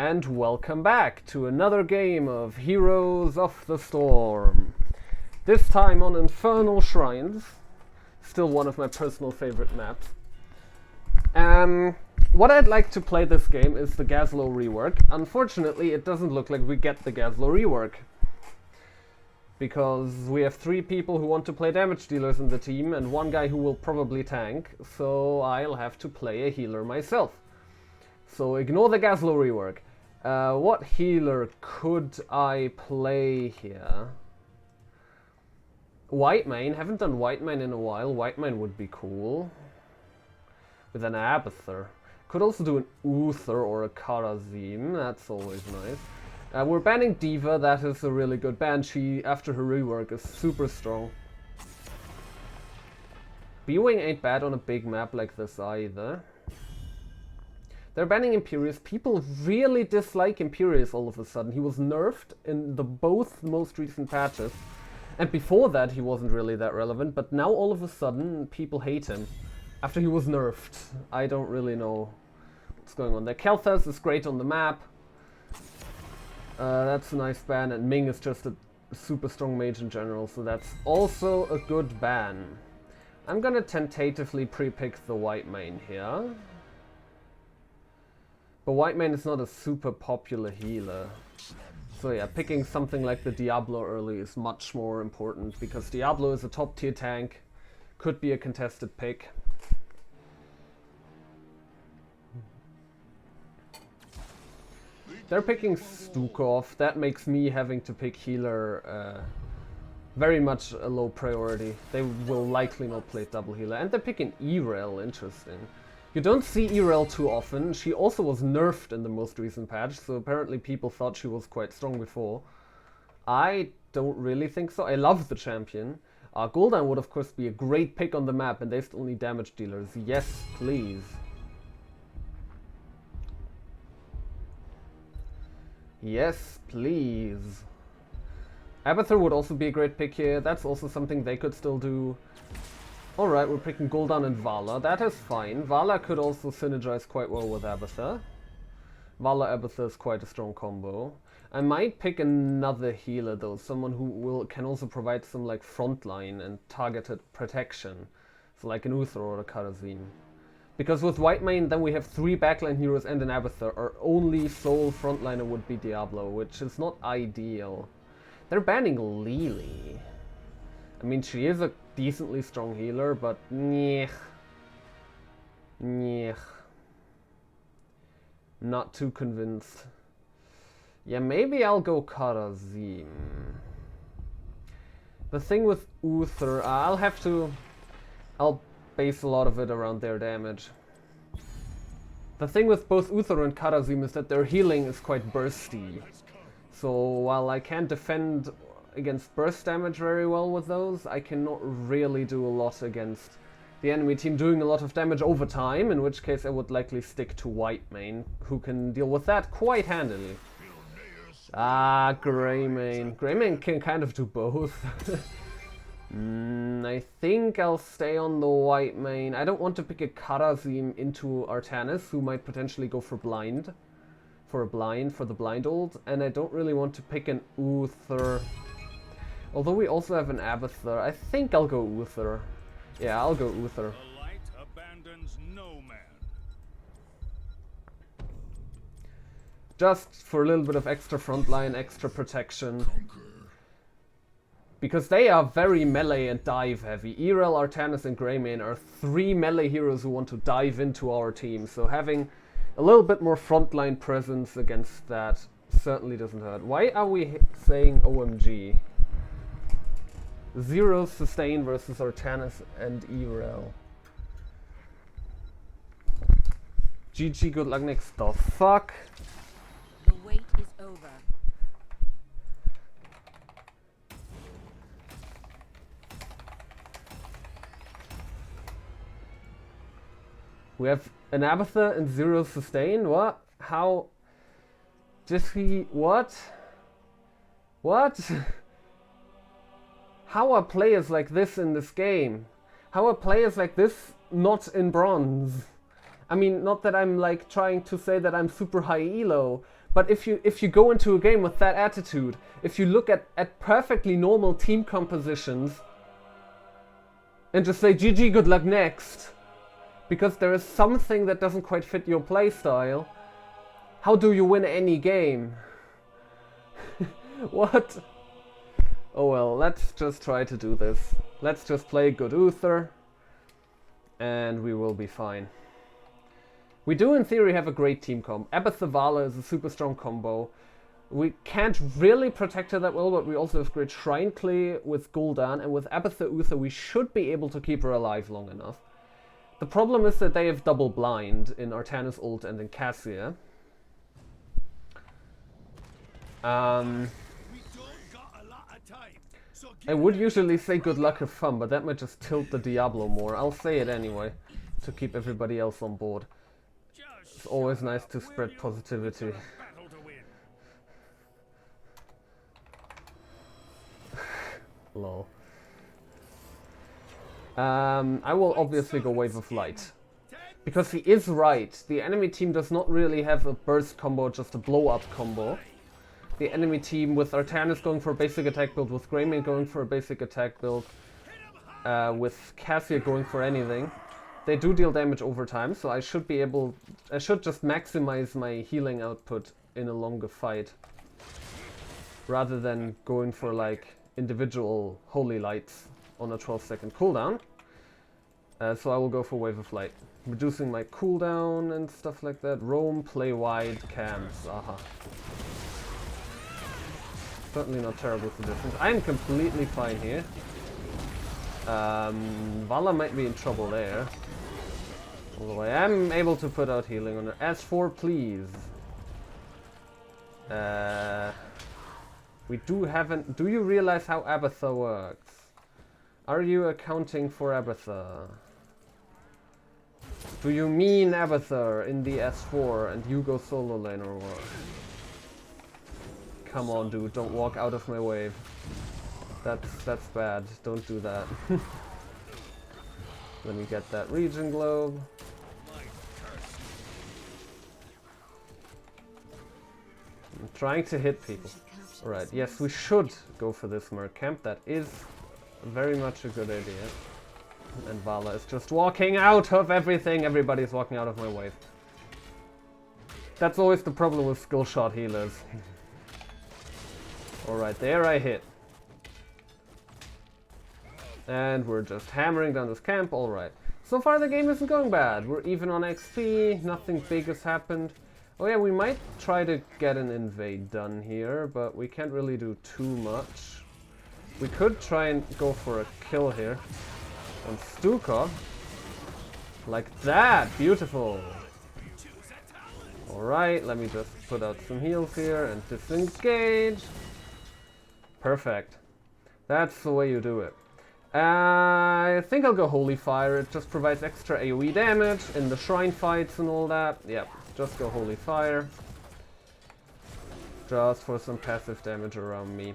and welcome back to another game of Heroes of the Storm. This time on Infernal Shrines, still one of my personal favorite maps. What I'd like to play this game is the Gazlowe rework. Unfortunately, it doesn't look like we get the Gazlowe rework, because we have 3 people who want to play damage dealers in the team and 1 guy who will probably tank, so I'll have to play a healer myself. So ignore the Gazlowe rework. What healer could I play here? Whitemane. Haven't done Whitemane in a while. Whitemane would be cool. With an Abathur. Could also do an Uther or a Karazim. That's always nice. We're banning Diva. That is a really good ban. She, after her rework, is super strong. B-Wing ain't bad on a big map like this either. They're banning Imperius. People really dislike Imperius all of a sudden. He was nerfed in the both most recent patches. And before that he wasn't really that relevant, but now all of a sudden people hate him. After he was nerfed. I don't really know what's going on there. Kel'Thas is great on the map. That's a nice ban, and Ming is just a super strong mage in general, so that's also a good ban. I'm gonna tentatively pre-pick the Whitemane here. But Whitemane is not a super popular healer. So yeah, picking something like the Diablo early is much more important, because Diablo is a top tier tank, could be a contested pick. They're picking Stukov. That makes me having to pick healer very much a low priority. They will likely not play double healer. And they're picking Erel, interesting. You don't see Erel too often. She also was nerfed in the most recent patch, so apparently people thought she was quite strong before. I don't really think so. I love the champion. Gul'dan would of course be a great pick on the map, and they still need damage dealers. Yes, please. Yes, please. Abathur would also be a great pick here. That's also something they could still do. Alright, we're picking Gul'dan and Vala. That is fine. Vala could also synergize quite well with Abathur. Vala Abathur is quite a strong combo. I might pick another healer though, someone who can also provide some like frontline and targeted protection. So like an Uther or a Karazim. Because with Whitemane then we have 3 backline heroes and an Abathur. Our only sole frontliner would be Diablo, which is not ideal. They're banning Lily. I mean, she is a decently strong healer, but nyeh. Nyeh. Not too convinced. Yeah, maybe I'll go Karazim. The thing with Uther, I'll base a lot of it around their damage. The thing with both Uther and Karazim is that their healing is quite bursty. So while I can't defend against burst damage very well with those, I cannot really do a lot against the enemy team doing a lot of damage over time, in which case I would likely stick to Whitemane, who can deal with that quite handily. Greymane. Greymane can kind of do both. I think I'll stay on the Whitemane. I don't want to pick a Karazim into Artanis, who might potentially go for blind. For the blind ult, and I don't really want to pick an Uther. Although we also have an Abathur, I think I'll go Uther. Yeah, I'll go Uther. The light abandons no man. Just for a little bit of extra frontline, extra protection. Because they are very melee and dive heavy. Erel, Artanis and Greymane are 3 melee heroes who want to dive into our team, so having a little bit more frontline presence against that certainly doesn't hurt. Why are we saying OMG? 0 sustain versus Artanis and Erel. GG, good luck next. The fuck? The wait is over. We have an Abathur and 0 sustain? What? How? Just he... What? What? How are players like this in this game? How are players like this not in bronze? I mean, not that I'm like trying to say that I'm super high elo, But if you go into a game with that attitude, if you look at perfectly normal team compositions and just say GG, good luck next, because there is something that doesn't quite fit your playstyle, how do you win any game? What? Oh well, let's just try to do this. Let's just play good Uther, and we will be fine. We do, in theory, have a great team comp. Abathur Vala is a super strong combo. We can't really protect her that well, but we also have great Shrine Clay with Gul'dan, and with Abathur Uther we should be able to keep her alive long enough. The problem is that they have double blind in Artanis ult and in Cassia. I would usually say good luck have fun, but that might just tilt the Diablo more. I'll say it anyway, to keep everybody else on board. It's always nice to spread positivity. Lol. I will obviously go Wave of Light. Because he is right. The enemy team does not really have a burst combo, just a blow up combo. The enemy team with Artanis going for a basic attack build, with Greymane going for a basic attack build, with Cassia going for anything. They do deal damage over time, so I should just maximize my healing output in a longer fight. Rather than going for like individual Holy Lights on a 12-second cooldown. So I will go for Wave of Light. Reducing my cooldown and stuff like that. Roam, play wide, camps, aha. Certainly not terrible for distance. I'm completely fine here. Vala might be in trouble there. Although I am able to put out healing on her. S4, please. We do haven't... Do you realize how Abathur works? Are you accounting for Abathur? Do you mean Abathur in the S4 and you go solo lane or what? Come on, dude, don't walk out of my wave. That's bad. Don't do that. Let me get that region globe. I'm trying to hit people. Alright, yes, we should go for this Merc camp. That is very much a good idea. And Vala is just walking out of everything. Everybody's walking out of my wave. That's always the problem with skill shot healers. Alright, there I hit. And we're just hammering down this camp. Alright. So far the game isn't going bad. We're even on XP. Nothing big has happened. Oh yeah, we might try to get an invade done here, but we can't really do too much. We could try and go for a kill here on Stukov. Like that! Beautiful! Alright, let me just put out some heals here and disengage. Perfect. That's the way you do it. I think I'll go Holy Fire. It just provides extra AoE damage in the shrine fights and all that. Yep, just go Holy Fire. Just for some passive damage around me.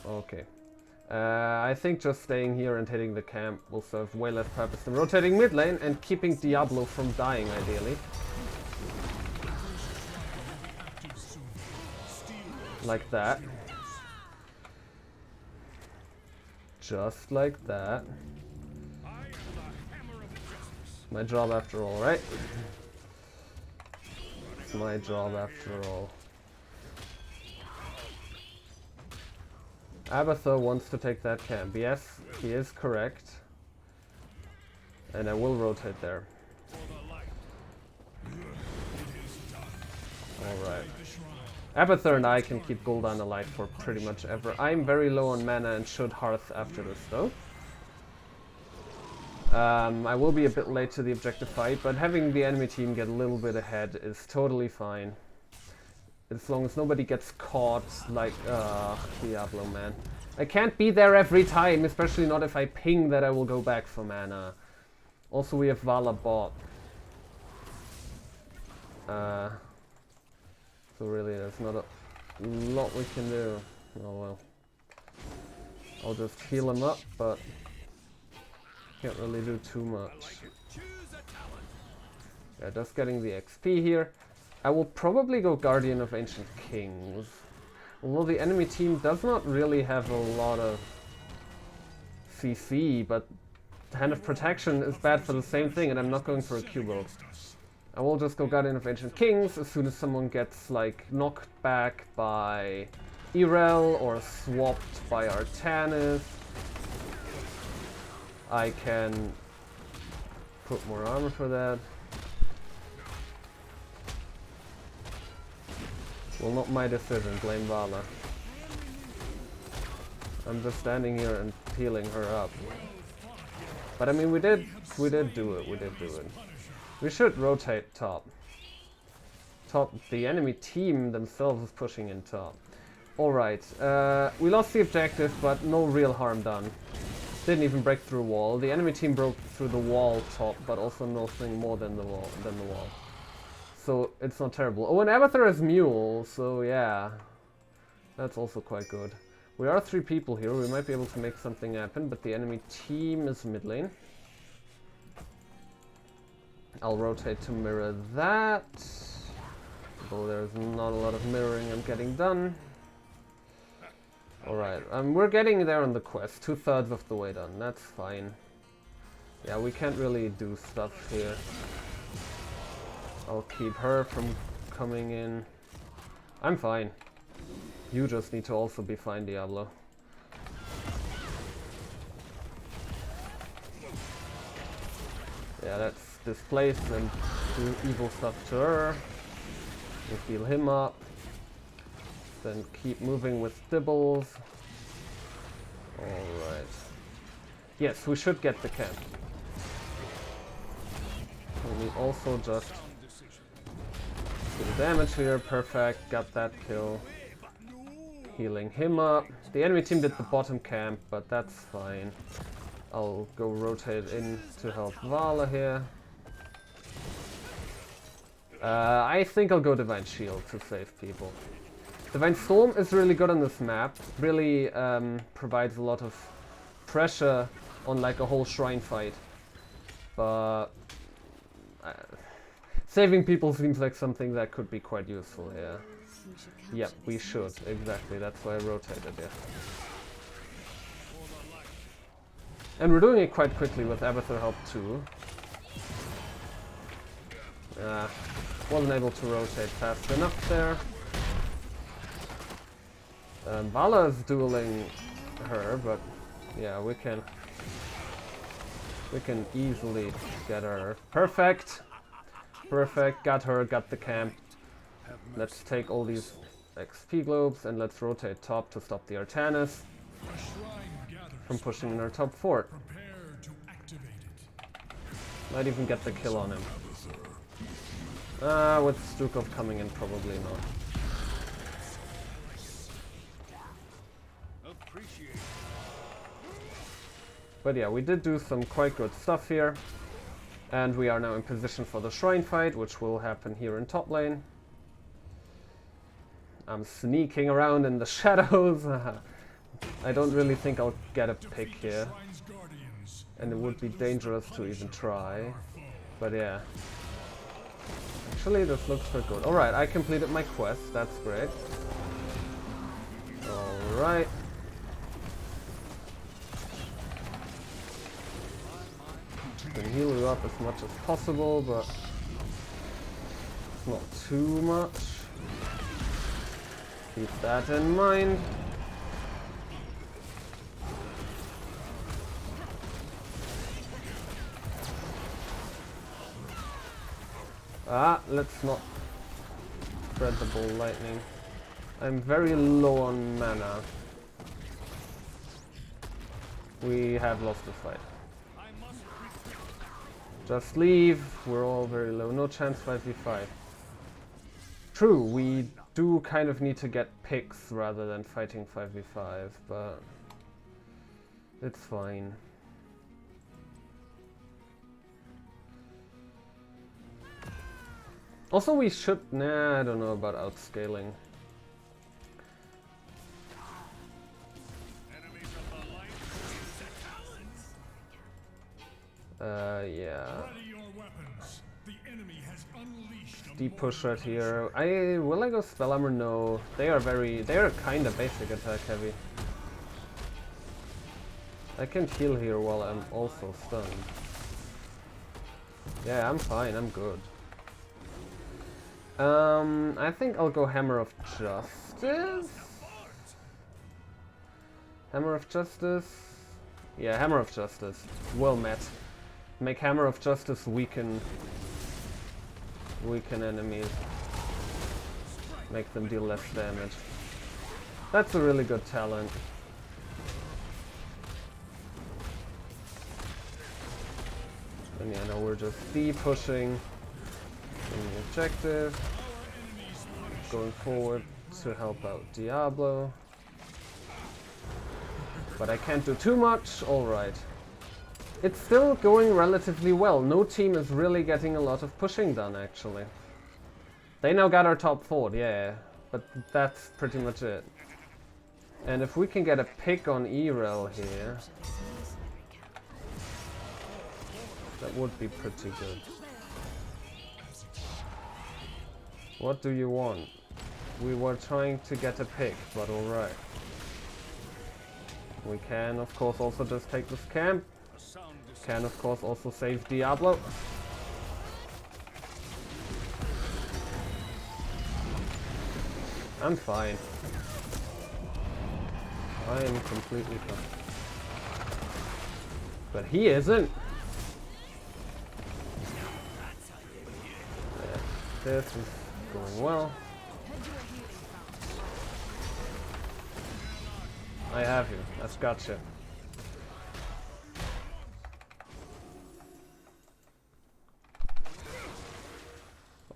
Okay. I think just staying here and hitting the camp will serve way less purpose than rotating mid lane and keeping Diablo from dying, ideally. Like that. Just like that. My job after all, right? It's my job after all. Abathur wants to take that camp. Yes, he is correct. And I will rotate there. Alright. Abathur and I can keep Gul'dan alive for pretty much ever. I'm very low on mana and should Hearth after this though. I will be a bit late to the objective fight, but having the enemy team get a little bit ahead is totally fine. As long as nobody gets caught, like, Diablo, man. I can't be there every time, especially not if I ping that I will go back for mana. Also, we have Vala bot. So really, there's not a lot we can do. Oh well. I'll just heal him up, but can't really do too much. Yeah, just getting the XP here. I will probably go Guardian of Ancient Kings. Although the enemy team does not really have a lot of CC, but Hand of Protection is bad for the same thing, and I'm not going for a Q-Bolt. I will just go Guardian of Ancient Kings as soon as someone gets, like, knocked back by Irel or swapped by Artanis. I can put more armor for that. Well, not my decision, blame Vala. I'm just standing here and healing her up. But I mean, we did do it. We should rotate top. The enemy team themselves is pushing in top. Alright, we lost the objective, but no real harm done. Didn't even break through a wall. The enemy team broke through the wall top, but also nothing more than the wall. So it's not terrible. Oh, and Abathur has Mule, so yeah. That's also quite good. We are 3 people here, we might be able to make something happen, but the enemy team is mid lane. I'll rotate to mirror that. Though there's not a lot of mirroring I'm getting done. Alright, we're getting there on the quest, 2/3 of the way done, that's fine. Yeah, we can't really do stuff here. I'll keep her from coming in. I'm fine. You just need to also be fine, Diablo. Yeah, let's displace and do evil stuff to her. We'll heal him up. Then keep moving with Dibbles. Alright. Yes, we should get the camp. And we also just do the damage here. Perfect, got that kill. Healing him up. The enemy team did the bottom camp, but that's fine. I'll go rotate in to help Vala here. I think I'll go Divine Shield to save people. Divine Storm is really good on this map. Really provides a lot of pressure on like a whole shrine fight. But saving people seems like something that could be quite useful here. Yep, we should. Exactly. That's why I rotated here. And we're doing it quite quickly with Abathur help too. Wasn't able to rotate fast enough there. Vala is dueling her, but yeah, we can easily get her. Perfect! Perfect, got her, got the camp. Let's take all these XP globes and let's rotate top to stop the Artanis from pushing in our top fort. Might even get the kill on him. With Stukov coming in, probably not. But yeah, we did do some quite good stuff here. And we are now in position for the shrine fight, which will happen here in top lane. I'm sneaking around in the shadows. I don't really think I'll get a pick here. And it would be dangerous to even try. But yeah. Actually, this looks quite good. Alright, I completed my quest. That's great. Alright. Can heal you up as much as possible, but not too much. Keep that in mind. Let's not spread the ball lightning. I'm very low on mana. We have lost the fight. Just leave. We're all very low. No chance 5v5. True, we do kind of need to get picks rather than fighting 5v5, but it's fine. Also, we should... Nah, I don't know about outscaling. Yeah. weapons. The enemy has unleashed a Deep push right here. Will I go spell armor? No. They are kinda basic attack heavy. I can heal here while I'm also stunned. Yeah, I'm fine, I'm good. I think I'll go Hammer of Justice. Hammer of Justice. Yeah, Hammer of Justice. Well met. Make Hammer of Justice weaken enemies. Make them deal less damage. That's a really good talent. And yeah, now we're just pushing the objective. Going forward to help out Diablo. But I can't do too much. Alright. It's still going relatively well. No team is really getting a lot of pushing done, actually. They now got our top 4, yeah. But that's pretty much it. And if we can get a pick on Erel here, that would be pretty good. What do you want? We were trying to get a pick, but alright. We can, of course, also just take this camp. Can, of course, also save Diablo. I'm fine. I am completely fine. But he isn't. Yeah, this is going well. I have you. That's gotcha.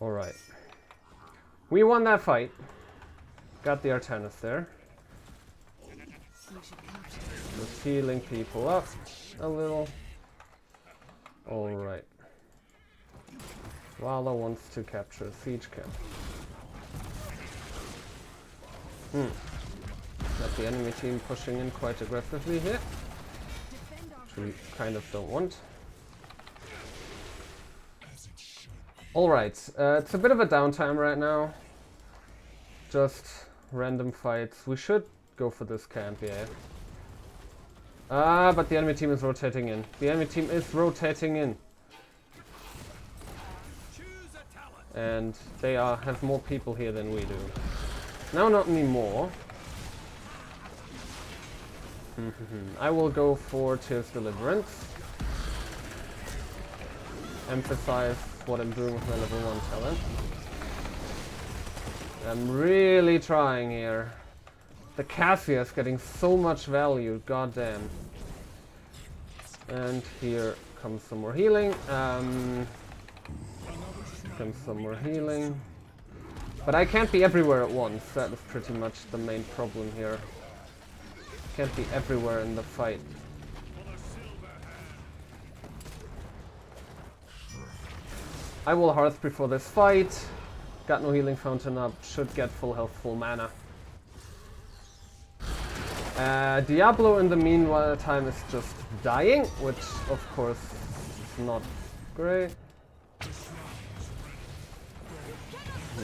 Alright. We won that fight. Got the Artanis there. Just healing people up a little. Alright. Vala wants to capture a siege camp. Got the enemy team pushing in quite aggressively here. Which we kind of don't want. Alright, it's a bit of a downtime right now. Just random fights. We should go for this camp, yeah. But the enemy team is rotating in. The enemy team is rotating in. And they have more people here than we do. Now not anymore. I will go for Tear's Deliverance. Emphasize what I'm doing with my level 1 talent. I'm really trying here. The Cassia is getting so much value, goddamn. And here comes some more healing. Comes some more healing. But I can't be everywhere at once. That is pretty much the main problem here. Can't be everywhere in the fight. I will Hearth before this fight. Got no healing fountain up. Should get full health, full mana. Diablo in the meanwhile time is just dying, which of course is not great.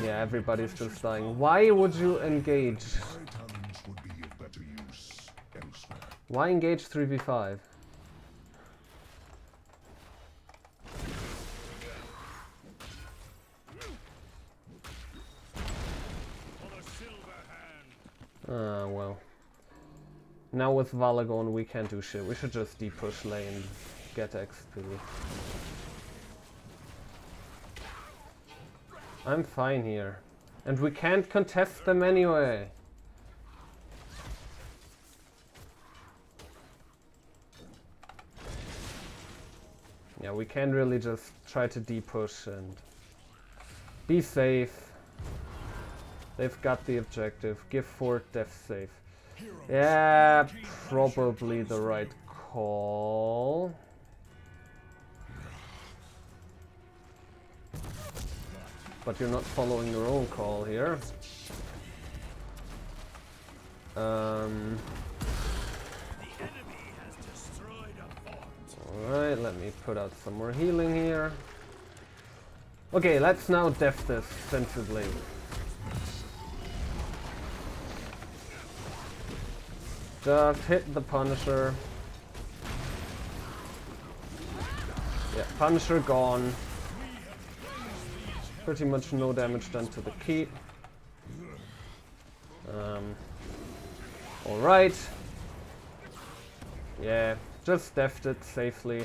Yeah, everybody's just dying. Why would you engage? Why engage 3v5? Well. Now with Valagon we can't do shit. We should just push lane, get XP. I'm fine here. And we can't contest them anyway. Yeah, we can really just try to push and be safe. They've got the objective. Give fort, death safe. Yeah, probably the right call. But you're not following your own call here. Alright, let me put out some more healing here. Okay, let's now def this sensibly. Just hit the Punisher. Yeah, Punisher gone. Pretty much no damage done to the keep. Alright. Yeah, just defed it safely. We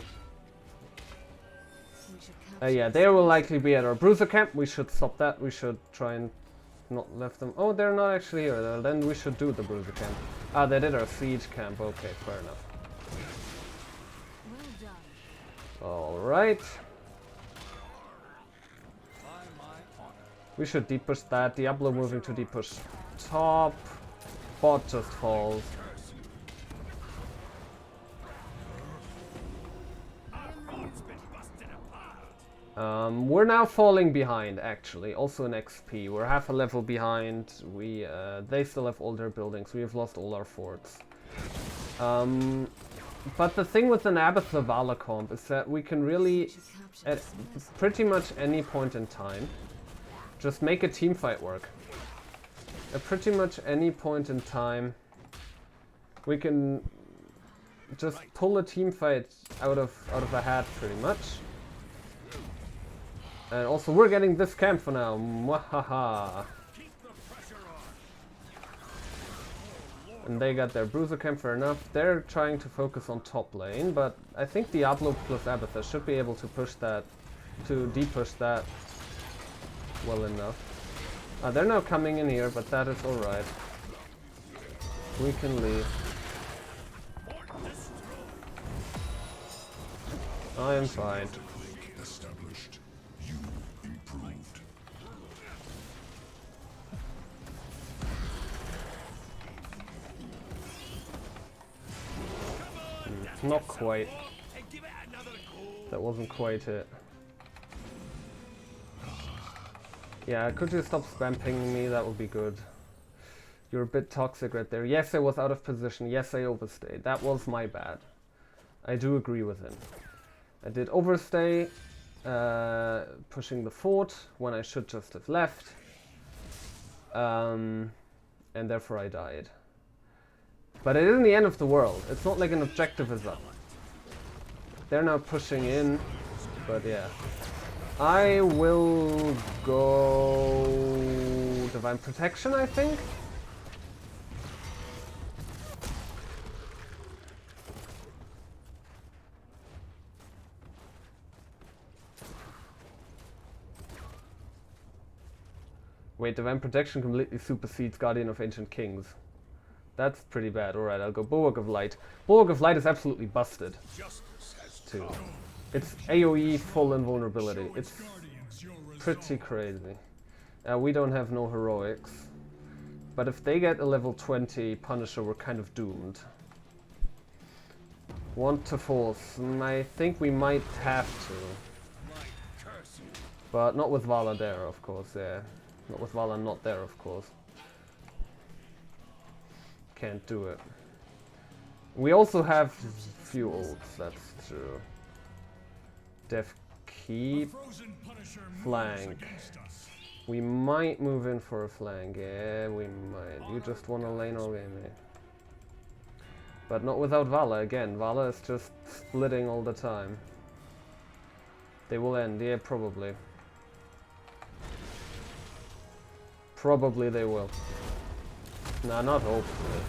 should capture Yeah, they will likely be at our bruiser camp. We should stop that. We should try and not left them. Oh, they're not actually here. Then we should do the bruiser camp. Ah, they did our siege camp. Okay, fair enough. well done. Alright. We should deep push that. Diablo moving to deep push top. Bot just falls. We're now falling behind, actually. Also in XP. We're half a level behind. They still have all their buildings. We have lost all our forts. But the thing with an Abathur Vala comp is that we can really, at pretty much any point in time, just make a team fight work. At pretty much any point in time, we can just pull a team fight out of a hat, pretty much. And also, we're getting this camp for now. Mwahaha. And they got their bruiser camp, fair enough. They're trying to focus on top lane, but I think Diablo plus Abathur should be able to push that, to de-push that well enough. They're now coming in here, but that is alright. We can leave. I am fine. Established. You improved. Not quite. That wasn't quite it. Yeah, could you stop spam pinging me? That would be good. You're a bit toxic right there. Yes, I was out of position. Yes, I overstayed. That was my bad. I do agree with him. I did overstay, pushing the fort when I should just have left. And therefore I died. But it isn't the end of the world. It's not like an objective is up. They're now pushing in, but yeah. I will go Divine Protection, I think. Wait, Divine Protection completely supersedes Guardian of Ancient Kings. That's pretty bad. Alright, I'll go Bulwark of Light. Bulwark of Light is absolutely busted, too. It's AoE full invulnerability. It's pretty crazy. We don't have no heroics. But if they get a level 20 Punisher, we're kind of doomed. Want to force. I think we might have to. But not with Vala there, of course, yeah. Not with Vala not there, of course. Can't do it. We also have few ults, that's true. Def keep flank. We might move in for a flank, yeah, we might. You just want to lane all game, eh? But not without Vala again. Vala is just splitting all the time. They will end, yeah, probably. Probably they will. Nah, not hopefully.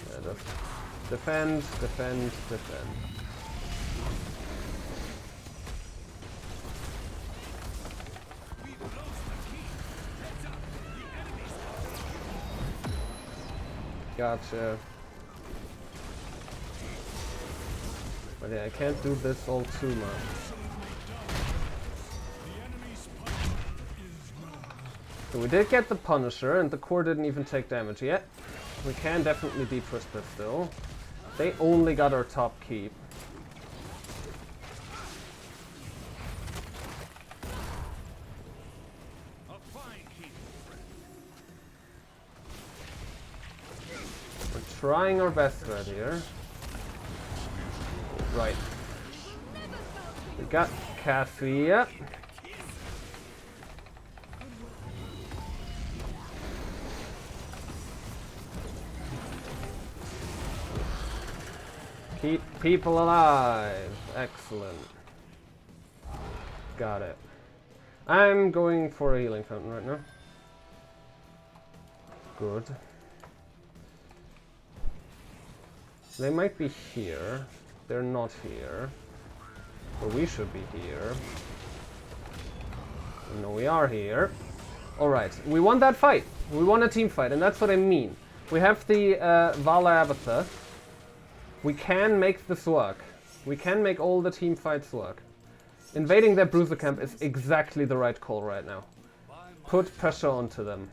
Yeah, just defend, defend, defend. Gotcha. But yeah, I can't do this all too much. So we did get the Punisher, and the core didn't even take damage yet. We can definitely de-push this still. They only got our top keep. We're trying our best right here. Right. We Got Cassia. Keep people alive. Excellent. Got it. I'm going for a healing fountain right now. Good. They might be here. They're not here. But we should be here. No, we are here. Alright, we won that fight. We won a team fight, and that's what I mean. We have the Vala Abatha. We can make this work. We can make all the team fights work. Invading their bruiser camp is exactly the right call right now. Put pressure onto them.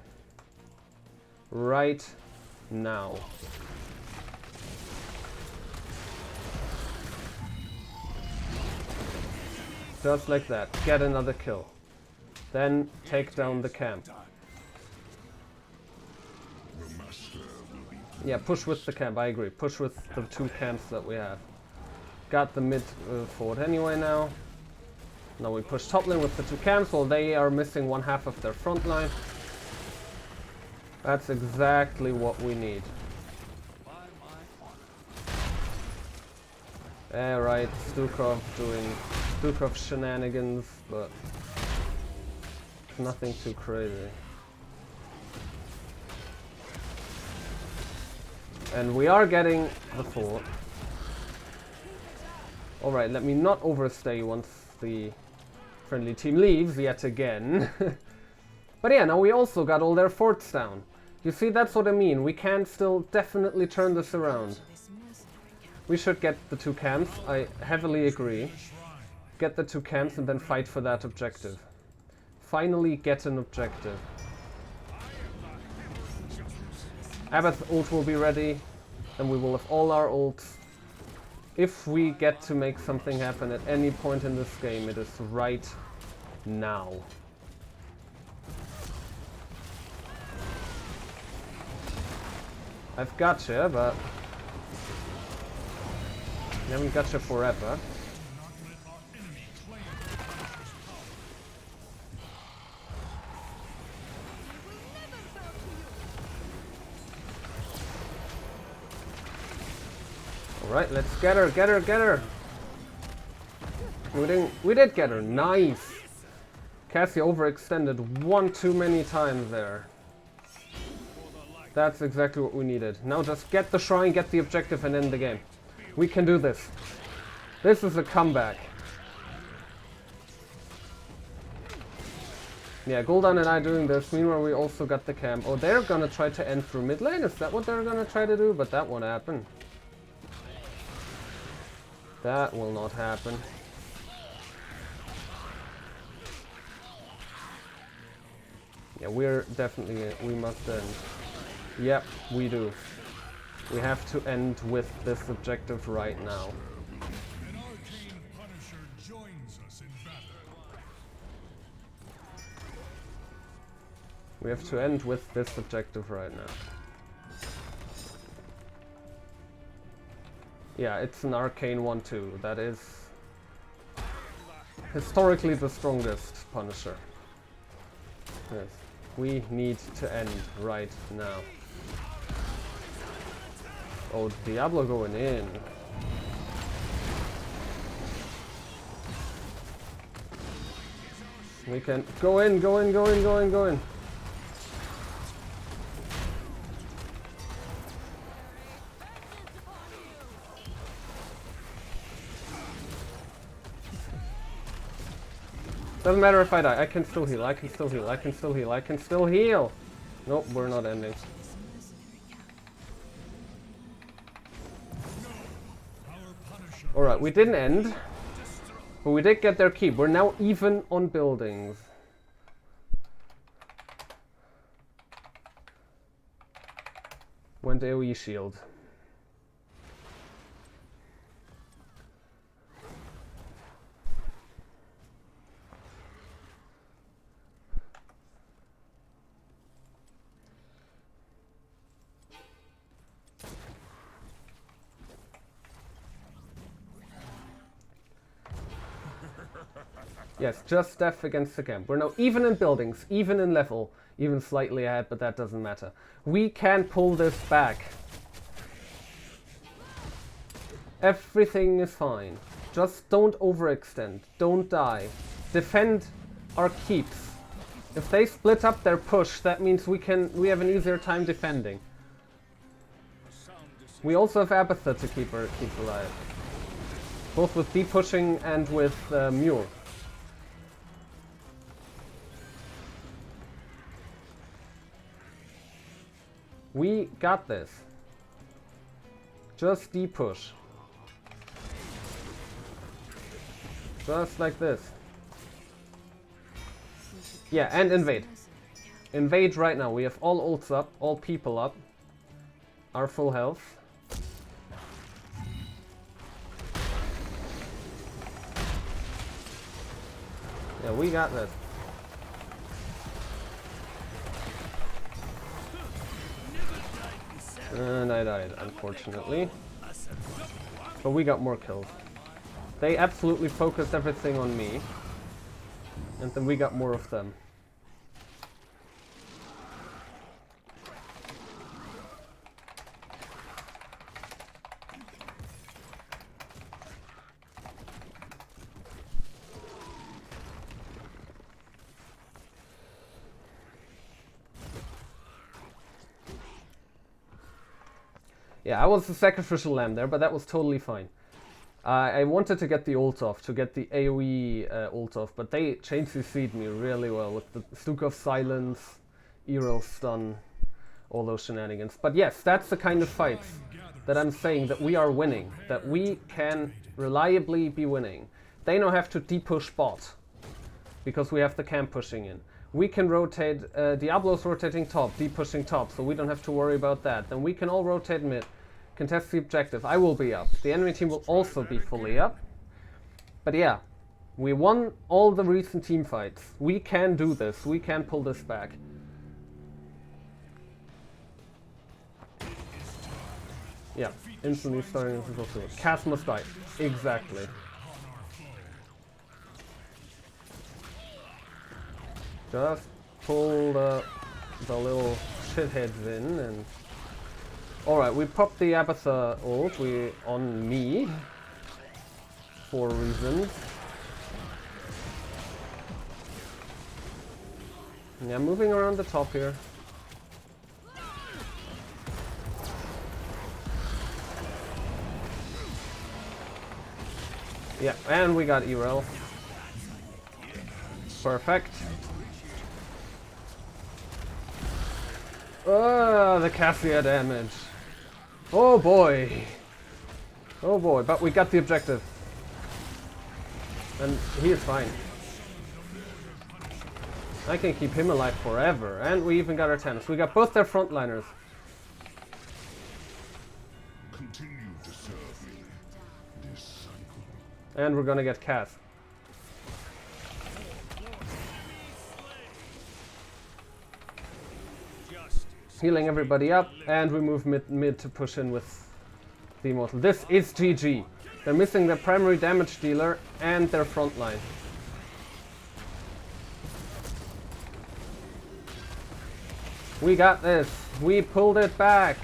Right now. Just like that. Get another kill. Then take down the camp. Yeah, push with the camp, I agree. Push with the two camps that we have. Got the mid fort anyway now. Now we push top lane with the two camps while they are missing one half of their front line. That's exactly what we need. Right, Stukov doing Stukov shenanigans, but nothing too crazy. And we are getting the fort. Alright, let me not overstay once the friendly team leaves yet again. But yeah, now we also got all their forts down. You see, that's what I mean. We can still definitely turn this around. We should get the two camps. I heavily agree. Get the two camps and then fight for that objective. Finally get an objective. Abath's ult will be ready, and we will have all our ults. If we get to make something happen at any point in this game, it is right now. I've gotcha, but I haven't gotcha forever. Alright, let's get her, get her, get her! We did get her, nice! Cassie overextended one too many times there. That's exactly what we needed. Now just get the shrine, get the objective, and end the game. We can do this. This is a comeback. Yeah, Gul'dan and I doing this. Meanwhile, we also got the camp. Oh, they're gonna try to end through mid lane? Is that what they're gonna try to do? But that won't happen. That will not happen. Yeah, we're definitely... we must end. Yep, we do. We have to end with this objective right now. An arcane punisher joins us in battle. We have to end with this objective right now. Yeah, it's an arcane one too. That is historically the strongest Punisher. Yes. We need to end right now. Oh, Diablo going in. We can go in, go in, go in, go in, go in. Doesn't matter if I die, I can still heal, I can still heal, I can still heal, I can still heal! Nope, we're not ending. Alright, we didn't end, but we did get their keep. We're now even on buildings. Went AoE shield. Yes, just Steph against the camp. We're now even in buildings, even in level, even slightly ahead, but that doesn't matter. We can pull this back. Everything is fine. Just don't overextend. Don't die. Defend our keeps. If they split up their push, that means we have an easier time defending. We also have Abatha to keep alive. Both with deep pushing and with Muir. We got this. Just deep push. Just like this. Yeah, and invade. Invade right now. We have all ults up, all people up. Our full health. Yeah, we got this. And I died, unfortunately. But we got more kills. They absolutely focused everything on me. And then we got more of them. Yeah, I was the sacrificial lamb there, but that was totally fine. I wanted to get the ult off, to get the AoE ult off, but they chain CC'd me really well with the Stukov Silence, Eril Stun, all those shenanigans. But yes, that's the kind of fights that I'm saying that we are winning, that we can reliably be winning. They now have to de-push bot, because we have the camp pushing in. We can rotate, Diablo's rotating top, de-pushing top, so we don't have to worry about that. Then we can all rotate mid. Contest the objective. I will be up. The enemy team will also be fully up. But yeah, we won all the recent team fights. We can do this. We can pull this back. Yeah, instantly starting this is also good. Cass must die. Exactly. Just pull the little shitheads in and... Alright, we popped the Abatha ult on me for reasons. Yeah, moving around the top here. Yeah, and we got Eril. Perfect. The Cassia damage. Oh boy. Oh boy, but we got the objective. And he is fine. I can keep him alive forever. And we even got our tennis. We got both their frontliners. Continue to serve me this cycle. And we're gonna get Cass. Healing everybody up, and we move mid to push in with the Immortal. This is GG. They're missing their primary damage dealer and their front line. We got this. We pulled it back.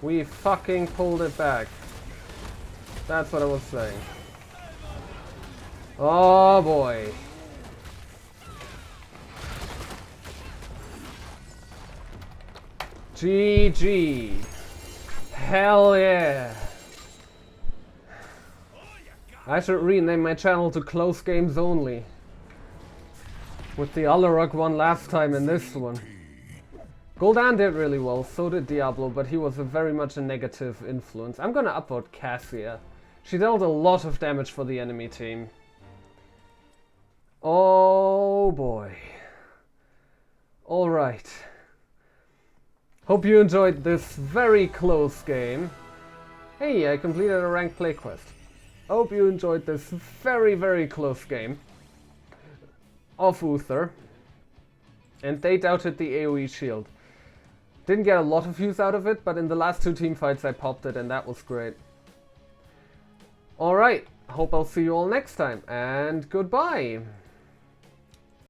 We fucking pulled it back. That's what I was saying. Oh boy. GG. Hell yeah. I should rename my channel to Close Games Only. With the Alarok one last time and this one. Gul'dan did really well, so did Diablo, but he was very much a negative influence. I'm gonna upvote Cassia. She dealt a lot of damage for the enemy team. Oh boy. Alright. Hope you enjoyed this very close game. Hey, I completed a ranked play quest. Hope you enjoyed this very, very close game of Uther. And they doubted the AoE shield. Didn't get a lot of use out of it, but in the last two team fights I popped it and that was great. Alright, hope I'll see you all next time, and goodbye!